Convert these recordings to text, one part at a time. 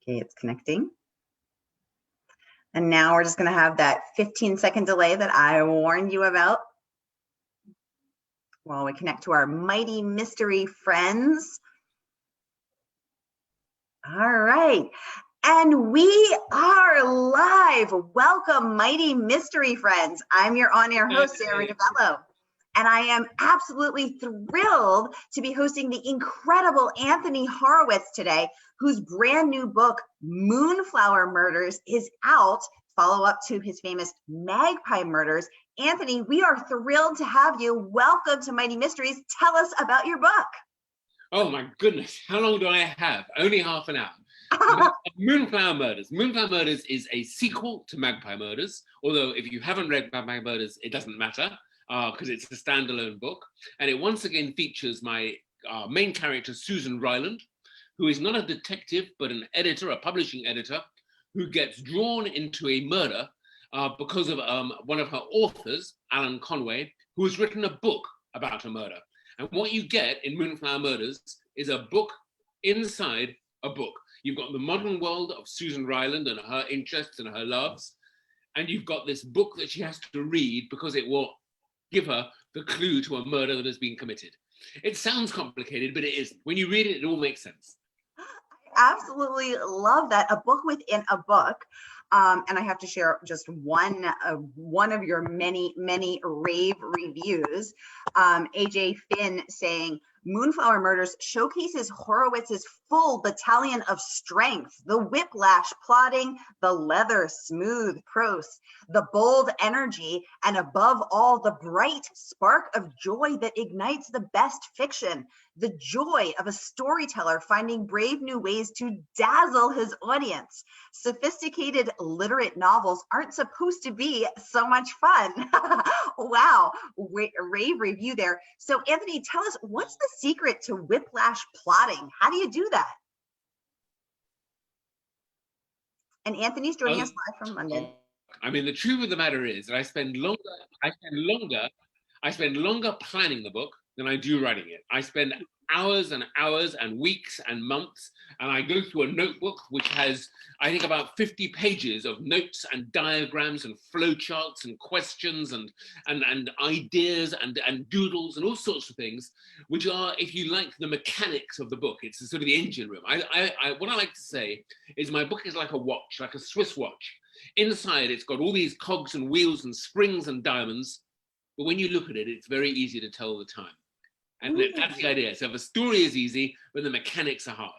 Okay, it's connecting. And now we're just going to have that 15-second delay that I warned you about while we connect to our mighty mystery friends. All right. And we are live. Welcome, mighty mystery friends. I'm your on-air host, Sara DiVello. And I am absolutely thrilled to be hosting the incredible Anthony Horowitz today, whose brand new book, Moonflower Murders, is out, follow-up to his famous Magpie Murders. Anthony, we are thrilled to have you. Welcome to Mighty Mysteries. Tell us about your book. Oh my goodness, how long do I have? Only half an hour. Moonflower Murders. Moonflower Murders is a sequel to Magpie Murders, although if you haven't read Magpie Murders, it doesn't matter. Because it's a standalone book. And it once again features my main character, Susan Ryland, who is not a detective, but an editor, a publishing editor, who gets drawn into a murder because of one of her authors, Alan Conway, who has written a book about a murder. And what you get in Moonflower Murders is a book inside a book. You've got the modern world of Susan Ryland and her interests and her loves. And you've got this book that she has to read because it will give her the clue to a murder that has been committed. It sounds complicated, but it isn't. When you read it, it all makes sense. I absolutely love that. A book within a book. And I have to share just one of your many, many rave reviews. AJ Finn saying, Moonflower Murders showcases Horowitz's full battalion of strength, the whiplash plotting, the leather smooth prose, the bold energy, and above all, the bright spark of joy that ignites the best fiction, the joy of a storyteller finding brave new ways to dazzle his audience. Sophisticated, literate novels aren't supposed to be so much fun. Wow, rave review there. So Anthony, tell us, what's the secret to whiplash plotting? How do you do that? And Anthony's joining us live from London. I mean, the truth of the matter is that I spend longer planning the book than I do writing it. I spend hours and hours and weeks and months, and I go through a notebook which has, I think, about 50 pages of notes and diagrams and flowcharts and questions and ideas and doodles and all sorts of things, which are, if you like, the mechanics of the book. It's sort of the engine room. What I like to say is my book is like a watch, like a Swiss watch. Inside, it's got all these cogs and wheels and springs and diamonds, but when you look at it, it's very easy to tell the time. And that's the idea. So the story is easy, but the mechanics are hard.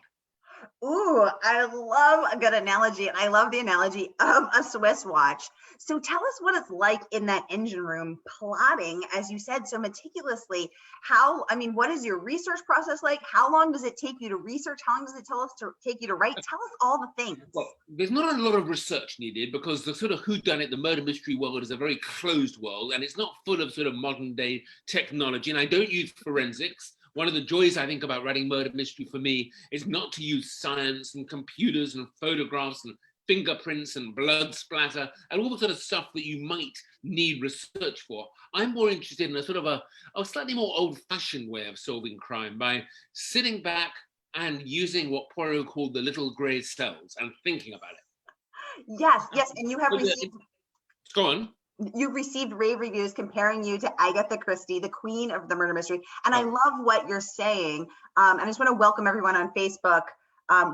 Ooh, I love a good analogy. I love the analogy of a Swiss watch. So tell us what it's like in that engine room plotting, as you said, so meticulously. What is your research process like? How long does it take you to research? How long does it take you to write? Tell us all the things. Well, there's not a lot of research needed because the sort of whodunit, the murder mystery world is a very closed world, and it's not full of sort of modern day technology. And I don't use forensics. One of the joys I think about writing murder mystery for me is not to use science and computers and photographs and fingerprints and blood splatter and all the sort of stuff that you might need research for. I'm more interested in a sort of a slightly more old-fashioned way of solving crime by sitting back and using what Poirot called the little grey cells and thinking about it. Yes, and you have received... Go on. You've received rave reviews comparing you to Agatha Christie, the queen of the murder mystery. And I love what you're saying. And I just want to welcome everyone on Facebook.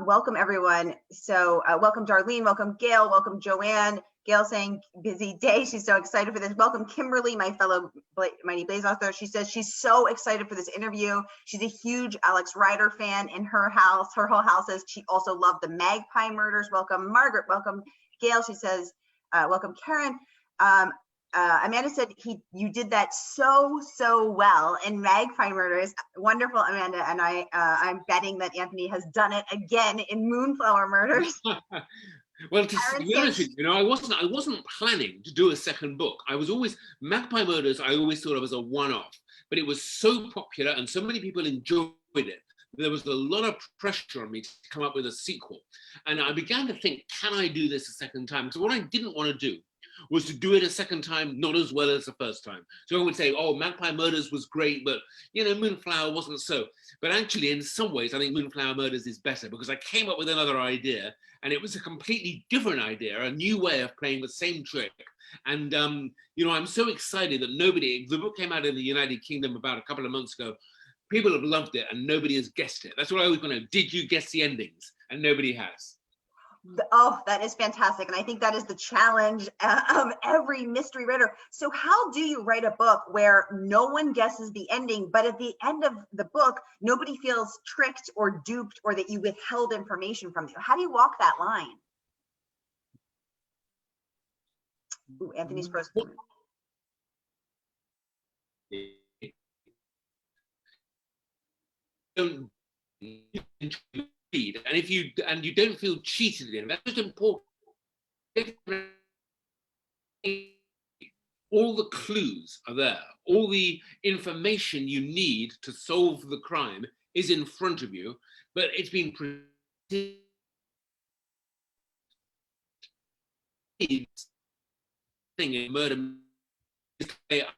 Welcome everyone. So welcome Darlene, welcome Gail, welcome Joanne. Gail saying busy day. She's so excited for this. Welcome Kimberly, my fellow Mighty Blaze author. She says she's so excited for this interview. She's a huge Alex Rider fan in her house. Her whole house says she also loved the Magpie Murders. Welcome Margaret, welcome Gail. She says, welcome Karen. Amanda said you did that so well in Magpie Murders. Wonderful, Amanda, and I'm betting that Anthony has done it again in Moonflower Murders. Well, to be honest with you, I wasn't planning to do a second book. I was always Magpie Murders. I always thought of as a one-off, but it was so popular and so many people enjoyed it. There was a lot of pressure on me to come up with a sequel, and I began to think, can I do this a second time? So what I didn't want to do was to do it a second time, not as well as the first time. So I would say, oh, Magpie Murders was great, but, you know, Moonflower wasn't so. But actually, in some ways, I think Moonflower Murders is better because I came up with another idea, and it was a completely different idea, a new way of playing the same trick. And, you know, I'm so excited that the book came out in the United Kingdom about a couple of months ago. People have loved it and nobody has guessed it. That's what I always want to know. Did you guess the endings? And nobody has. Oh, that is fantastic. And I think that is the challenge of every mystery writer. So how do you write a book where no one guesses the ending, but at the end of the book, nobody feels tricked or duped or that you withheld information from you? How do you walk that line? Ooh, Anthony's frozen. Don't read, and if you don't feel cheated in, that's important. All the clues are there. All the information you need to solve the crime is in front of you, but it's been presented thing in murder they are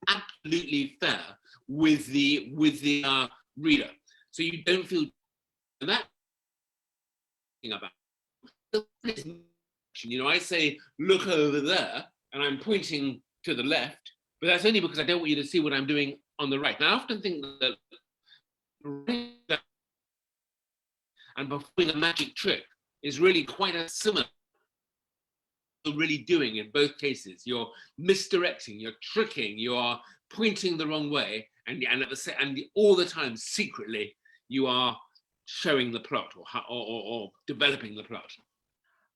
absolutely fair with the reader, so you don't feel that about. You know, I say look over there, and I'm pointing to the left, but that's only because I don't want you to see what I'm doing on the right. Now, I often think that and performing a magic trick is really quite a similar. You're really doing in both cases. You're misdirecting, you're tricking, you are pointing the wrong way, and all the time secretly you are showing the plot or developing the plot.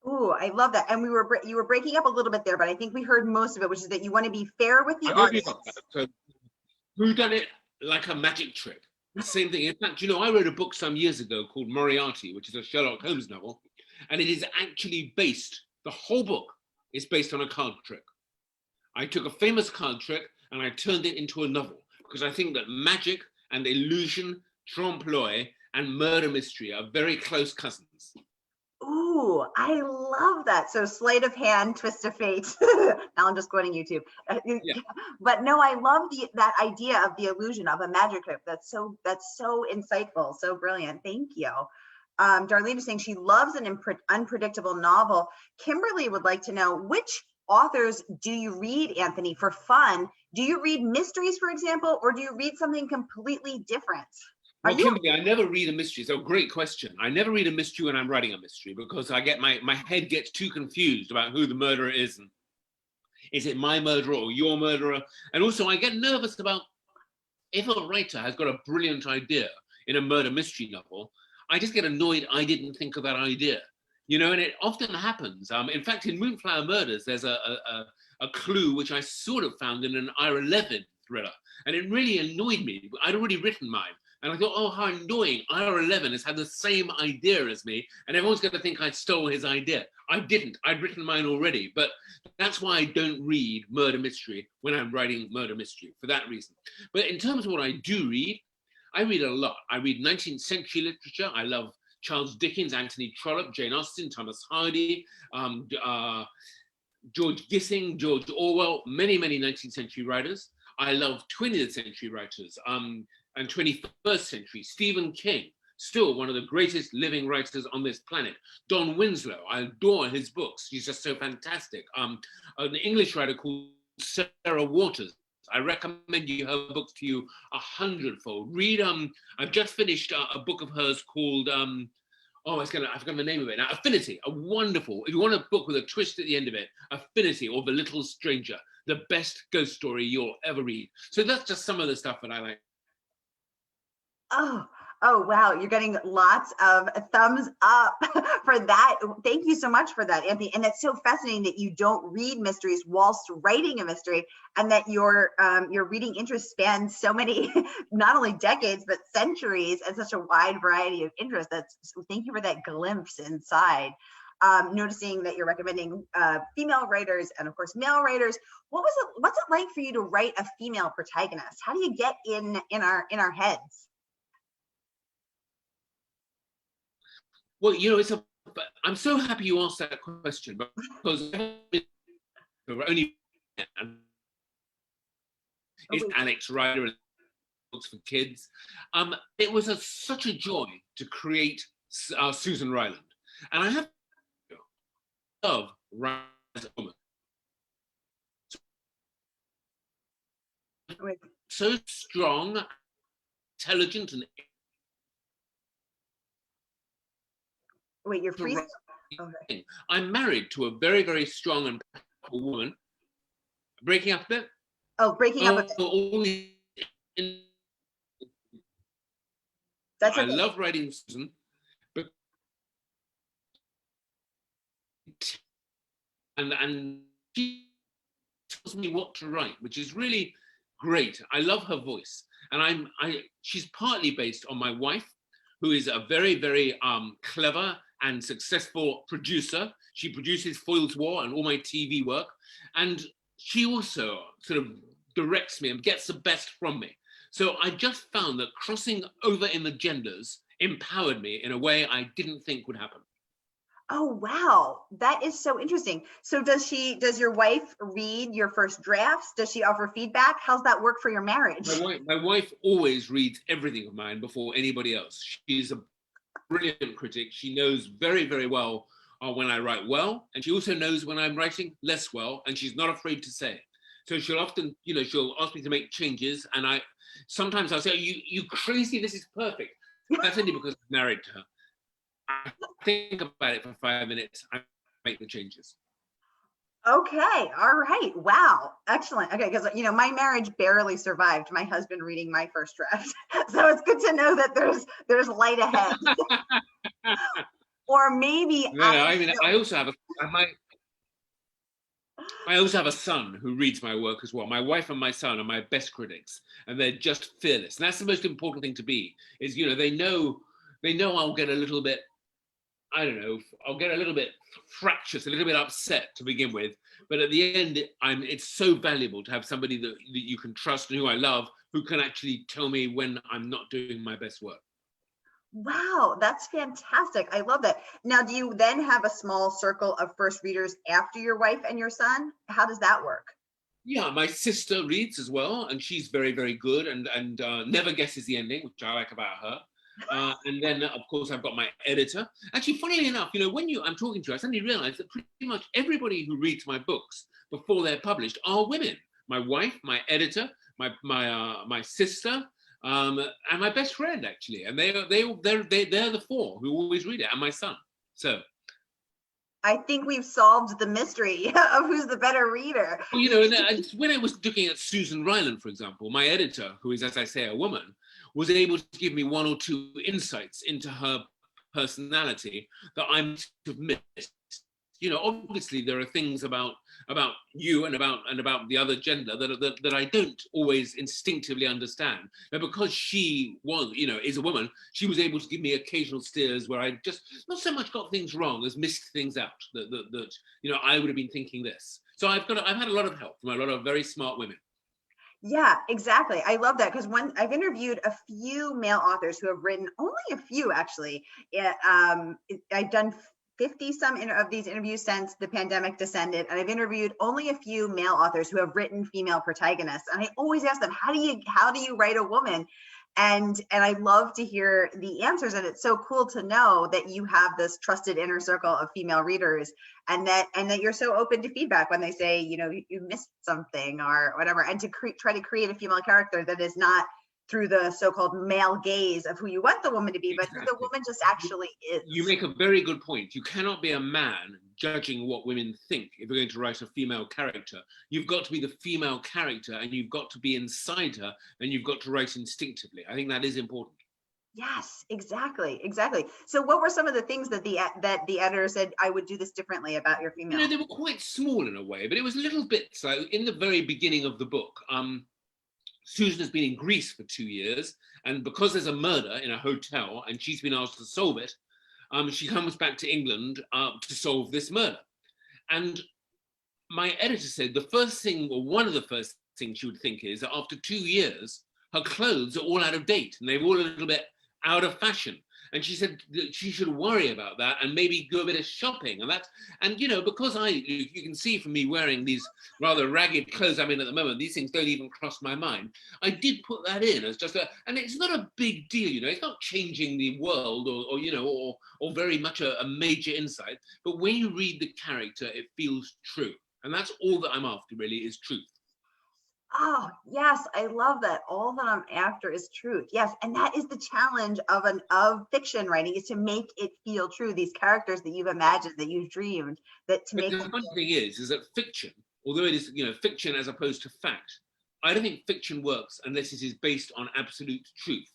Ooh, I love that. And you were breaking up a little bit there, but I think we heard most of it, which is that you want to be fair with the audience. So, who done it like a magic trick? The same thing. In fact, you know, I wrote a book some years ago called Moriarty, which is a Sherlock Holmes novel, and it is actually based. The whole book is based on a card trick. I took a famous card trick and I turned it into a novel because I think that magic and illusion, trompe-l'oeil, and murder mystery are very close cousins. Ooh, I love that. So sleight of hand, twist of fate. Now I'm just quoting YouTube. Yeah. But no, I love that idea of the illusion of a magic trick. That's so insightful, so brilliant. Thank you. Darlene is saying she loves an unpredictable novel. Kimberly would like to know, which authors do you read, Anthony, for fun? Do you read mysteries, for example, or do you read something completely different? Well, Kimberly, I never read a mystery. So great question. I never read a mystery when I'm writing a mystery because I get my head gets too confused about who the murderer is. And is it my murderer or your murderer? And also I get nervous about if a writer has got a brilliant idea in a murder mystery novel, I just get annoyed I didn't think of that idea. You know, and it often happens. In fact, in Moonflower Murders, there's a clue which I sort of found in an IR11 thriller. And it really annoyed me. I'd already written mine. And I thought, oh, how annoying. IR11 has had the same idea as me, and everyone's going to think I stole his idea. I didn't. I'd written mine already. But that's why I don't read murder mystery when I'm writing murder mystery, for that reason. But in terms of what I do read, I read a lot. I read 19th century literature. I love Charles Dickens, Anthony Trollope, Jane Austen, Thomas Hardy, George Gissing, George Orwell, many 19th century writers. I love 20th century writers and 21st century. Stephen King, still one of the greatest living writers on this planet. Don Winslow, I adore his books. He's just so fantastic. An English writer called Sarah Waters. I recommend her books to you 100-fold. Read, I've just finished a book of hers called, I've forgotten the name of it now. Affinity, a wonderful, if you want a book with a twist at the end of it, Affinity or The Little Stranger, the best ghost story you'll ever read. So that's just some of the stuff that I like. Oh, wow. You're getting lots of thumbs up for that. Thank you so much for that, Anthony. And it's so fascinating that you don't read mysteries whilst writing a mystery, and that your reading interest spans so many, not only decades, but centuries, and such a wide variety of interests. Thank you for that glimpse inside. Noticing that you're recommending female writers and of course male writers. What's it like for you to write a female protagonist? How do you get in our heads? Well, you know, I'm so happy you asked that question because only Oh, is wait. Alex Rider and books for kids. It was such a joy to create Susan Ryland, and I have to love Ryland as a woman. Wait. So strong, intelligent, and Wait, you're freezing. Okay. I'm married to a very, very strong and powerful woman. Breaking up a bit? Oh, breaking up a bit. All That's I okay. love writing Susan, but and she tells me what to write, which is really great. I love her voice, and she's partly based on my wife, who is a very, very clever and successful producer. She produces Foyle's War and all my TV work, and she also sort of directs me and gets the best from me. So I just found that crossing over in the genders empowered me in a way I didn't think would happen. Oh, wow. That is so interesting. So does your wife read your first drafts? Does she offer feedback? How's that work for your marriage? My wife always reads everything of mine before anybody else. She's a brilliant critic. She knows very, very well when I write well, and she also knows when I'm writing less well, and she's not afraid to say it. So she'll often, she'll ask me to make changes, and sometimes I'll say, you crazy, this is perfect. That's only because I'm married to her. I think about it for 5 minutes, I make the changes. Okay. All right. Wow. Excellent. Okay. Because, my marriage barely survived my husband reading my first draft. So it's good to know that there's light ahead. Or maybe. I also have a son who reads my work as well. My wife and my son are my best critics, and they're just fearless. And that's the most important thing to be, is, they know I'll get a little bit, I'll get a little bit fractious, a little bit upset to begin with. But at the end, it's so valuable to have somebody that you can trust and who I love, who can actually tell me when I'm not doing my best work. Wow, that's fantastic. I love that. Now, do you then have a small circle of first readers after your wife and your son? How does that work? Yeah, my sister reads as well, and she's very, very good and never guesses the ending, which I like about her. And then, of course, I've got my editor. Actually, funnily enough, when I'm talking to you, I suddenly realized that pretty much everybody who reads my books before they're published are women. My wife, my editor, my sister, and my best friend, actually. And they're the four who always read it, and my son. So I think we've solved the mystery of who's the better reader. Well, and when I was looking at Susan Ryland, for example, my editor, who is, as I say, a woman, was able to give me one or two insights into her personality that I must have missed. Obviously there are things about you and about the other gender that I don't always instinctively understand. But because she was, is a woman, she was able to give me occasional steers where I just not so much got things wrong as missed things out that I would have been thinking this. So I've had a lot of help from a lot of very smart women. Yeah, exactly. I love that, because I've interviewed a few male authors who have written, only a few actually. I've done 50 some of these interviews since the pandemic descended, and I've interviewed only a few male authors who have written female protagonists. And I always ask them, how do you write a woman? And I love to hear the answers. And it's so cool to know that you have this trusted inner circle of female readers, and that you're so open to feedback when they say, you missed something or whatever, and to try to create a female character that is not through the so-called male gaze of who you want the woman to be, but who the woman just actually is. You make a very good point. You cannot be a man judging what women think if you're going to write a female character. You've got to be the female character, and you've got to be inside her, and you've got to write instinctively. I think that is important. Yes, exactly. So what were some of the things that the editor said, I would do this differently about your female? They were quite small in a way, but it was little bits. So in the very beginning of the book, Susan has been in Greece for 2 years, and because there's a murder in a hotel and she's been asked to solve it, she comes back to England to solve this murder. And my editor said the first thing, or one of the first things she would think, is that after 2 years, her clothes are all out of date and they're all a little bit out of fashion. And she said that she should worry about that and maybe do a bit of shopping. And you know, because you can see from me wearing these rather ragged clothes I'm in at the moment, these things don't even cross my mind. I did put that in as just and it's not a big deal, you know, it's not changing the world or you know, or very much a major insight. But when you read the character, it feels true. And that's all that I'm after, really, is truth. Oh, yes, I love that. All that I'm after is truth. Yes, and that is the challenge of fiction writing, is to make it feel true. These characters that you've imagined, that you've dreamed, that to But make the them funny thing is that fiction, although it is, you know, fiction as opposed to fact, I don't think fiction works unless it is based on absolute truth.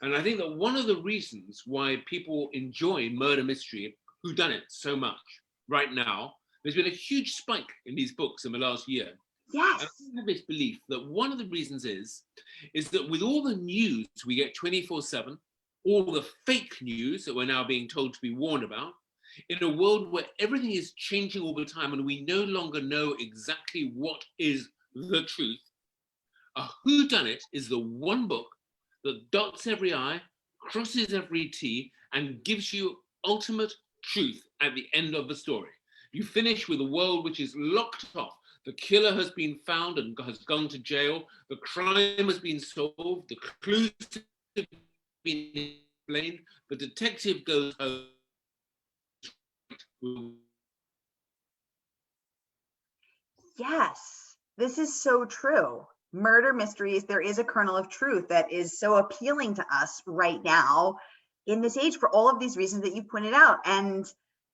And I think that one of the reasons why people enjoy murder mystery, whodunit, so much right now, there's been a huge spike in these books in the last year. yes, And I have this belief that one of the reasons is that with all the news we get 24/7, all the fake news that we're now being told to be warned about, in a world where everything is changing all the time and we no longer know exactly what is the truth, a whodunit is the one book that dots every I, crosses every T, and gives you ultimate truth at the end of the story. You finish with a world which is locked off. The killer has been found and has gone to jail. The crime has been solved. The clues have been explained. The detective goes home. yes. This is so true. Murder mysteries, there is a kernel of truth that is so appealing to us right now in this age for all of these reasons that you pointed out. And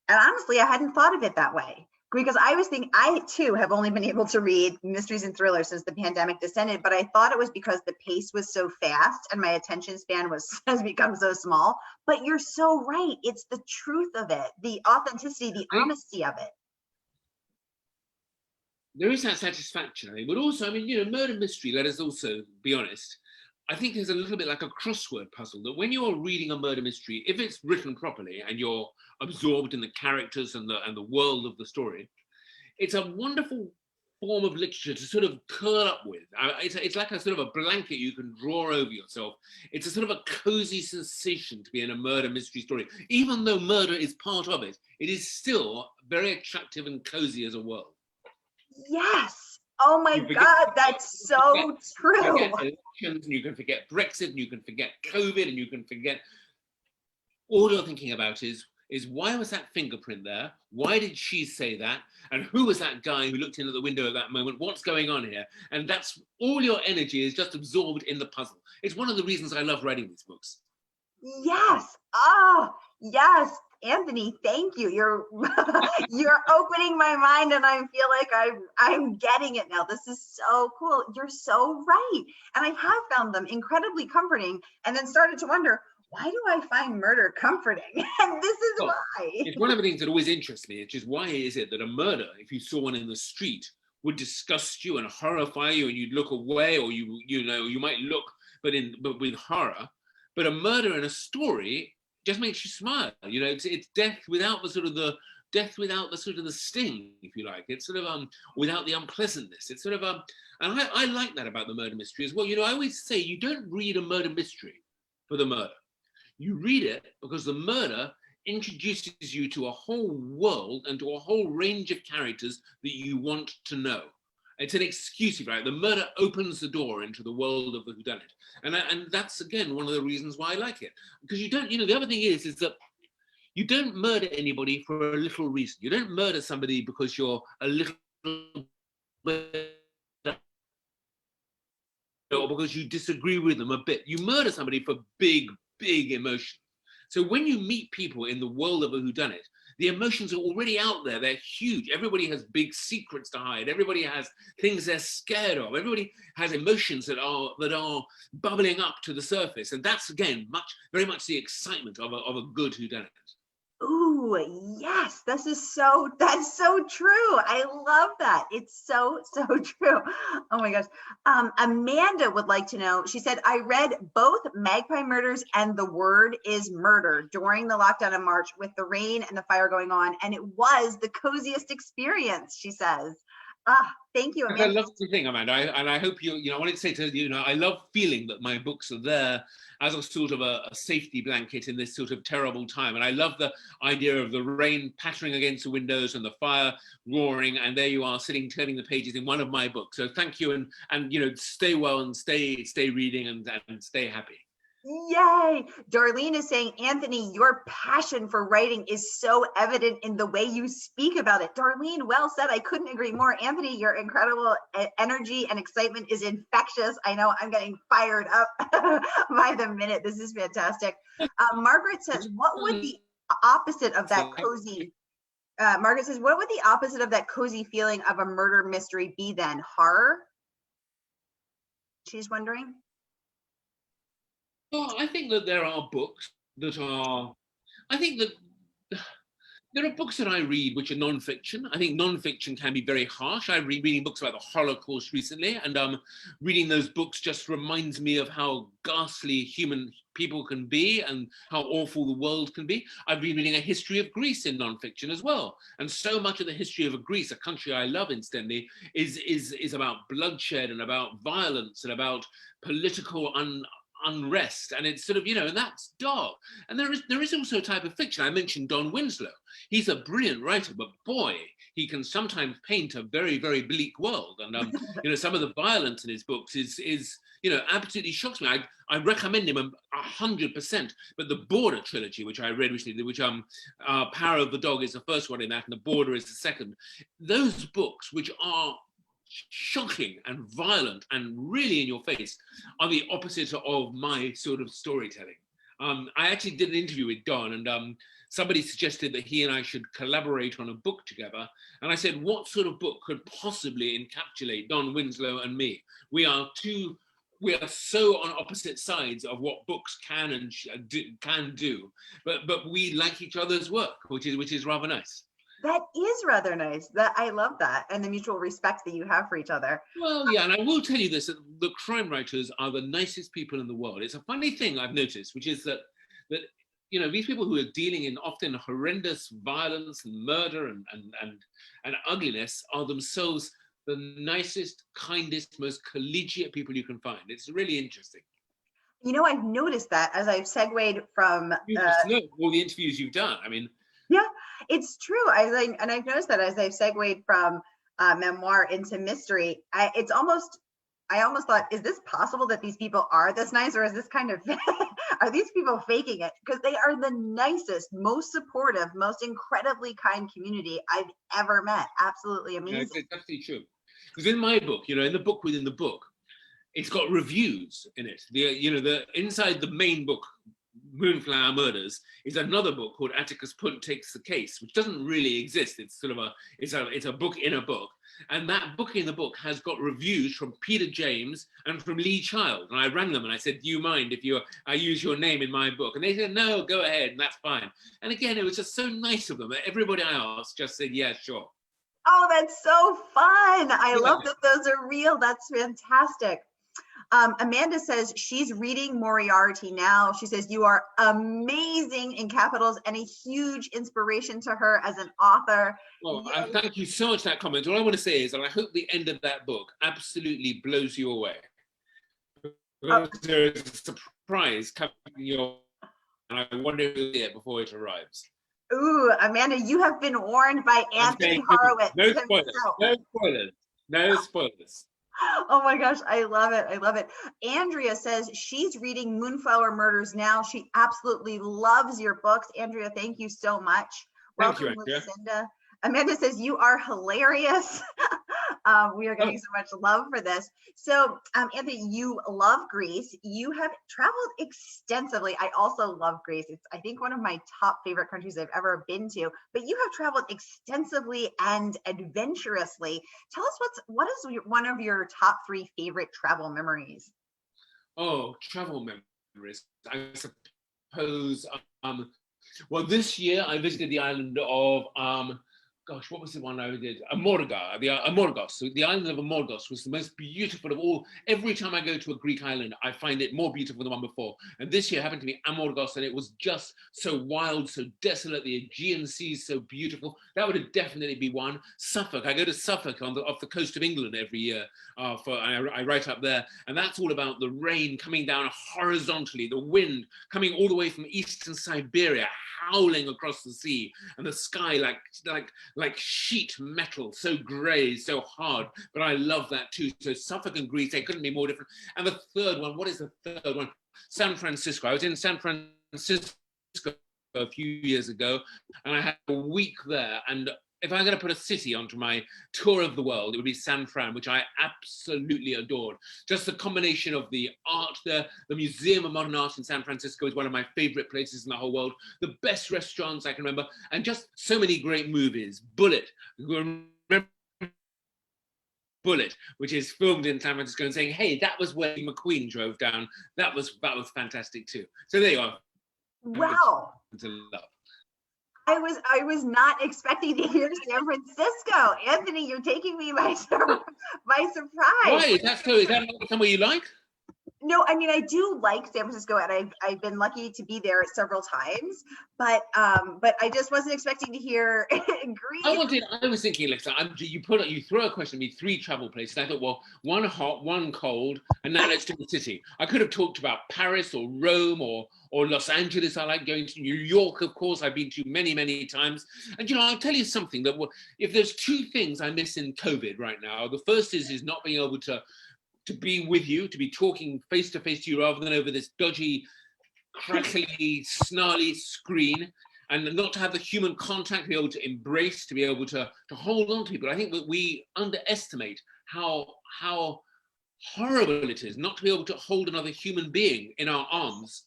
honestly, I hadn't thought of it that way, because I was thinking, I too have only been able to read mysteries and thrillers since the pandemic descended, but I thought it was because the pace was so fast and my attention span has become so small. But you're so right. It's the truth of it, the authenticity, the honesty of it. There is that satisfaction, I think, but also, I mean, you know, murder mystery, let us also be honest, I think is a little bit like a crossword puzzle, that when you're reading a murder mystery, if it's written properly and you're absorbed in the characters and the world of the story, it's a wonderful form of literature to sort of curl up with. It's like a sort of a blanket you can draw over yourself. It's a sort of a cozy sensation to be in a murder mystery story. Even though murder is part of it, it is still very attractive and cozy as a world. Yes. Oh my God, that's so true. You forget elections, and you can forget Brexit, and you can forget COVID, and you can forget. All you're thinking about is why was that fingerprint there? Why did she say that? And who was that guy who looked in at the window at that moment? What's going on here? And that's all your energy is just absorbed in the puzzle. It's one of the reasons I love writing these books. Yes. Oh, yes. Anthony, thank you. You're you're opening my mind, and I feel like I'm getting it now. This is so cool. You're so right. And I have found them incredibly comforting, and then started to wonder, why do I find murder comforting? And this is why. It's one of the things that always interests me, which is why is it that a murder, if you saw one in the street, would disgust you and horrify you, and you'd look away, or you know you might look, but with horror. But a murder in a story just makes you smile. You know, it's death without the sort of the sting, if you like. It's sort of without the unpleasantness. It's sort of and I like that about the murder mystery as well. You know, I always say you don't read a murder mystery for the murder. You read it because the murder introduces you to a whole world and to a whole range of characters that you want to know. It's an excuse, right? The murder opens the door into the world of the whodunit. And that's, again, one of the reasons why I like it. Because you don't, you know, the other thing is that you don't murder anybody for a little reason. You don't murder somebody because you're a little bit, or because you disagree with them a bit. You murder somebody for big emotion. So when you meet people in the world of a whodunit, the emotions are already out there. They're huge. Everybody has big secrets to hide. Everybody has things they're scared of. Everybody has emotions that are bubbling up to the surface. And that's, again, very much the excitement of a good whodunit. Ooh, yes, that's so true. I love that. It's so true. Oh my gosh. Amanda would like to know, she said, I read both Magpie Murders and The Word is Murder during the lockdown in March with the rain and the fire going on, and it was the coziest experience, she says. Thank you, That's a Amanda. lovely thing, Amanda. And I hope I wanted to say to you, I love feeling that my books are there as a sort of a safety blanket in this sort of terrible time. And I love the idea of the rain pattering against the windows and the fire roaring, and there you are sitting, turning the pages in one of my books. So thank you, and stay well and stay reading and stay happy. Yay! Darlene is saying, Anthony, your passion for writing is so evident in the way you speak about it. Darlene, well said. I couldn't agree more. Anthony, your incredible energy and excitement is infectious. I know I'm getting fired up by the minute. This is fantastic. Margaret says, what would the opposite of that cozy? Margaret says, what would the opposite of that cozy feeling of a murder mystery be then? Horror? She's wondering. Well, I think that there are books that are, I think that there are books that I read which are non-fiction. I think non-fiction can be very harsh. I've been reading books about the Holocaust recently, and reading those books just reminds me of how ghastly human people can be and how awful the world can be. I've been reading a history of Greece in non-fiction as well. And so much of the history of Greece, a country I love incidentally, is about bloodshed and about violence and about political unrest, and it's sort of, and that's dark. And there is also a type of fiction. I mentioned Don Winslow. He's a brilliant writer, but boy, he can sometimes paint a very, very bleak world. And some of the violence in his books is absolutely shocks me. I recommend him 100%. But the Border trilogy, which I read recently, which Power of the Dog is the first one in that, and The Border is the second. Those books, which are shocking and violent and really in your face, are the opposite of my sort of storytelling. I actually did an interview with Don, and somebody suggested that he and I should collaborate on a book together. And I said, what sort of book could possibly encapsulate Don Winslow and me? We are so on opposite sides of what books can do, but we like each other's work, which is rather nice. That is rather nice. That I love that, and the mutual respect that you have for each other. Well, yeah, and I will tell you this: that the crime writers are the nicest people in the world. It's a funny thing I've noticed, which is that these people who are dealing in often horrendous violence and murder and ugliness are themselves the nicest, kindest, most collegiate people you can find. It's really interesting. I've noticed that as I've segued from all the interviews you've done. I mean. Yeah, it's true. And I've noticed that as I've segued from memoir into mystery, I almost thought, is this possible that these people are this nice, or is this kind of, are these people faking it? Because they are the nicest, most supportive, most incredibly kind community I've ever met. Absolutely amazing. Yeah, it's absolutely true. Because in my book, in the book within the book, it's got reviews in it. The inside the main book, Moonflower Murders, is another book called Atticus Punt Takes the Case, which doesn't really exist. It's sort of it's a book in a book, and that book in the book has got reviews from Peter James and from Lee Child. And I rang them and I said, "Do you mind if I use your name in my book?" And they said, "No, go ahead, and that's fine." And again, it was just so nice of them. Everybody I asked just said, "Yeah, sure." Oh, that's so fun! I love that those are real. That's fantastic. Amanda says she's reading Moriarty now. She says you are amazing in capitals and a huge inspiration to her as an author. Well, thank you so much for that comment. All I want to say is that I hope the end of that book absolutely blows you away. There is a surprise coming your, and I wonder if you'll see it before it arrives. Ooh, Amanda, you have been warned by Anthony Horowitz. No spoilers. No spoilers. No spoilers. Oh my gosh, I love it. I love it. Andrea says she's reading Moonflower Murders now. She absolutely loves your books. Andrea, thank you so much. Thank Welcome, you, Lucinda. Amanda says you are hilarious. We are getting so much love for this. So, Anthony, you love Greece. You have traveled extensively. I also love Greece. It's, I think, one of my top favorite countries I've ever been to. But you have traveled extensively and adventurously. Tell us what is one of your top 3 favorite travel memories? Oh, travel memories. I suppose. Well, this year I visited the island of gosh, what was the one I did? Amorgos. So the island of Amorgos was the most beautiful of all. Every time I go to a Greek island, I find it more beautiful than the one before. And this year happened to be Amorgos, and it was just so wild, so desolate. The Aegean Sea is so beautiful. That would definitely be one. Suffolk. I go to Suffolk off the coast of England every year. I write up there, and that's all about the rain coming down horizontally, the wind coming all the way from eastern Siberia, howling across the sea, and the sky like sheet metal, so grey, so hard. But I love that too. So Suffolk and Greece, they couldn't be more different. And the third one, what is the third one? San Francisco. I was in San Francisco a few years ago, and I had a week there. And if I'm going to put a city onto my tour of the world, it would be San Fran, which I absolutely adored. Just the combination of the art there, the Museum of Modern Art in San Francisco is one of my favorite places in the whole world. The best restaurants I can remember, and just so many great movies. Bullet, which is filmed in San Francisco, and saying, hey, that was where McQueen drove down. That was fantastic too. So there you are. Wow. To love. I was not expecting to hear San Francisco. Anthony, you're taking me by surprise. Why? Is that not somewhere you like? No, I mean, I do like San Francisco, and I've been lucky to be there several times, but I just wasn't expecting to hear Greece. I was thinking, Alexa, you throw a question at me, 3 travel places. I thought, well, 1 hot, 1 cold, and now let's do the city. I could have talked about Paris or Rome or Los Angeles. I like going to New York, of course. I've been to many, many times. And I'll tell you something, that if there's 2 things I miss in COVID right now, the first is not being able to be with you, to be talking face to face to you rather than over this dodgy, crackly, snarly screen, and not to have the human contact, to be able to embrace, to be able to hold on to people. I think that we underestimate how horrible it is not to be able to hold another human being in our arms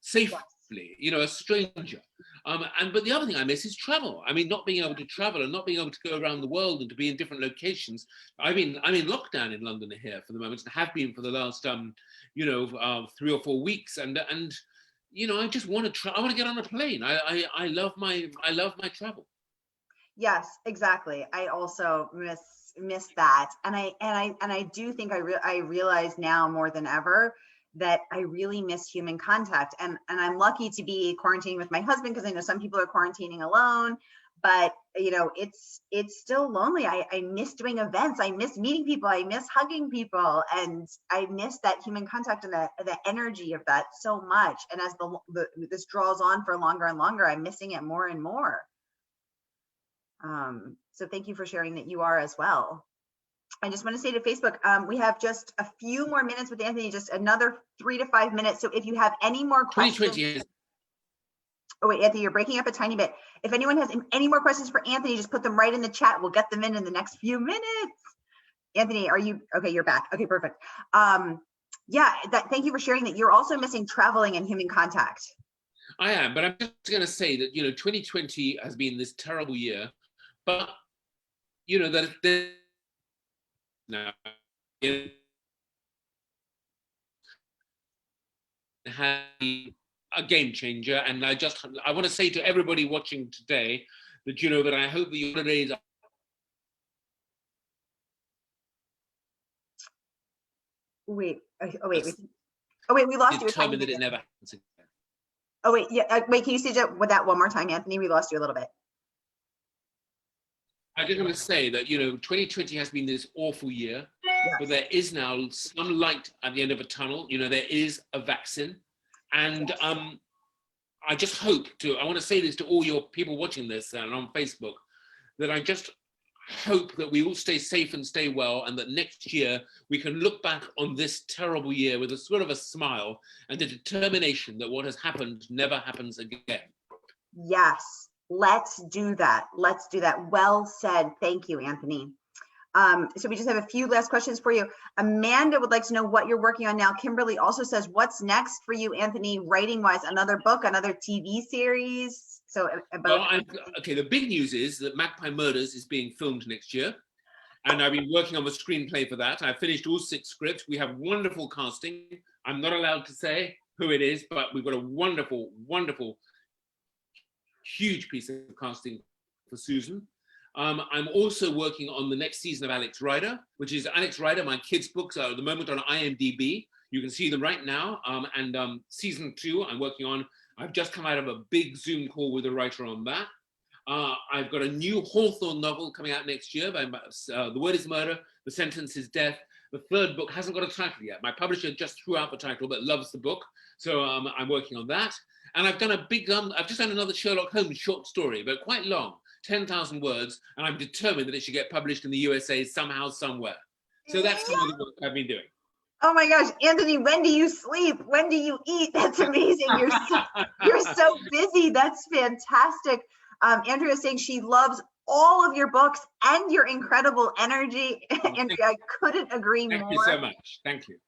safely, a stranger. But the other thing I miss is travel. I mean, not being able to travel and not being able to go around the world and to be in different locations. I'm in lockdown in London here for the moment, and have been for the last 3 or 4 weeks. And I just want to I want to get on a plane. I love my travel. Yes, exactly. I also miss that, and I do think I realize now more than ever that I really miss human contact, and I'm lucky to be quarantining with my husband, because I know some people are quarantining alone, but it's still lonely. I miss doing events. I miss meeting people. I miss hugging people, and I miss that human contact and the energy of that so much. And as this draws on for longer and longer, I'm missing it more and more. So thank you for sharing that you are as well. I just want to say to Facebook, we have just a few more minutes with Anthony, just another 3 to 5 minutes. So if you have any more questions. Oh wait, Anthony, you're breaking up a tiny bit. If anyone has any more questions for Anthony, just put them right in the chat. We'll get them in the next few minutes. Anthony, are you okay? You're back. Okay, perfect. Yeah, thank you for sharing that. You're also missing traveling and human contact. I am, but I'm just going to say that 2020 has been this terrible year, but that now had a game changer, and I want to say to everybody watching today that that I hope that your holidays are. Wait, we lost you. Determined that it never happens again. Oh wait, yeah. Wait, can you say that one more time, Anthony? We lost you a little bit. I just want to say that 2020 has been this awful year, yes, but there is now some light at the end of a tunnel. There is a vaccine, and yes, I just hope I want to say this to all your people watching this and on Facebook, that I just hope that we all stay safe and stay well, and that next year we can look back on this terrible year with a sort of a smile and a determination that what has happened never happens again. Yes. Let's do that. Well said. Thank you, Anthony. So we just have a few last questions for you. Amanda would like to know what you're working on now. Kimberly also says, what's next for you, Anthony, writing wise? Another book, another TV series? So the big news is that Magpie Murders is being filmed next year, and I've been working on the screenplay for that. I've finished all 6 scripts. We have wonderful casting. I'm not allowed to say who it is, but we've got a wonderful, wonderful, huge piece of casting for Susan. I'm also working on the next season of Alex Rider, which is Alex Rider. My kids' books are at the moment on IMDb. You can see them right now. And season 2, I'm working on. I've just come out of a big Zoom call with a writer on that. I've got a new Hawthorne novel coming out next year. The Word is Murder, The Sentence is Death. The third book hasn't got a title yet. My publisher just threw out the title, but loves the book. So I'm working on that. And I've done a big, I've just done another Sherlock Holmes short story, but quite long, 10,000 words. And I'm determined that it should get published in the USA somehow, somewhere. So that's some of the work I've been doing. Oh my gosh, Anthony, when do you sleep? When do you eat? That's amazing. You're so busy. That's fantastic. Andrea is saying she loves all of your books and your incredible energy. Andrea, I couldn't agree more. Thank you so much. Thank you.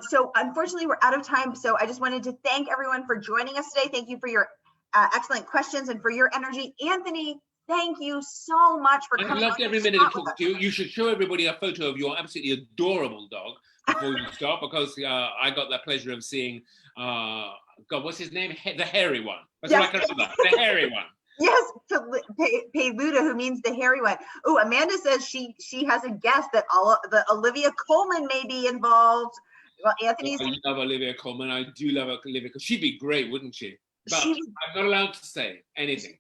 So unfortunately, we're out of time. So I just wanted to thank everyone for joining us today. Thank you for your excellent questions and for your energy. Anthony, thank you so much for coming. I loved every minute of talking to you. You should show everybody a photo of your absolutely adorable dog before you stop, because I got the pleasure of seeing, God, what's his name? The hairy one. That's what I can remember. The hairy one. Yes, Peluda, who means the hairy one. Oh, Amanda says she has a guess that Olivia Colman may be involved. Well, Anthony's. I love Olivia Colman. I do love Olivia, because she'd be great, wouldn't she? But I'm not allowed to say anything.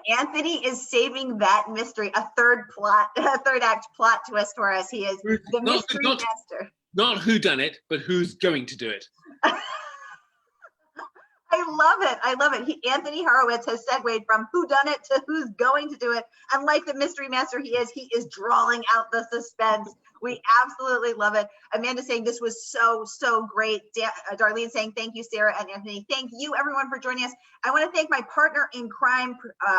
Anthony is saving that mystery, a third act plot twist for us. He is the mystery master. Not who done it, but who's going to do it. I love it. I love it. Anthony Horowitz has segued from who done it to who's going to do it. And like the mystery master he is drawing out the suspense. We absolutely love it. Amanda saying this was so great. Darlene saying thank you, Sarah and Anthony. Thank you, everyone, for joining us. I want to thank my partner in crime,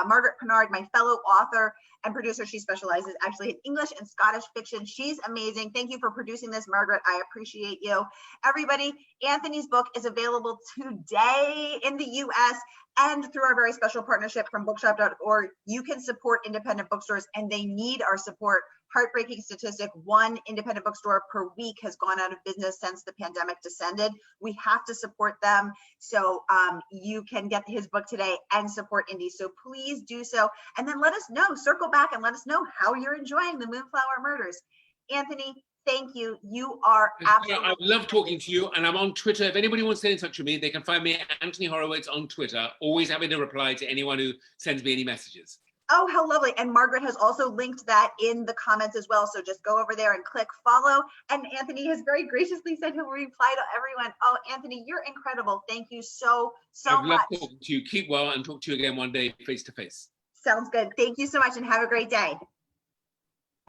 Margaret Pennard, my fellow author and producer. She specializes actually in English and Scottish fiction. She's amazing. Thank you for producing this, Margaret. I appreciate you. Everybody, Anthony's book is available today in the US and through our very special partnership from bookshop.org. You can support independent bookstores, and they need our support. Heartbreaking statistic, 1 independent bookstore per week has gone out of business since the pandemic descended. We have to support them. So you can get his book today and support indie. So please do so. And then let us know, circle back and let us know how you're enjoying the Moonflower Murders. Anthony, thank you. You are absolutely. I love talking to you, and I'm on Twitter. If anybody wants to get in touch with me, they can find me at Anthony Horowitz on Twitter. Always happy to reply to anyone who sends me any messages. Oh, how lovely. And Margaret has also linked that in the comments as well. So just go over there and click follow. And Anthony has very graciously said he'll reply to everyone. Oh, Anthony, you're incredible. Thank you so much. I've loved talking to you. Keep well, and talk to you again one day face to face. Sounds good. Thank you so much, and have a great day.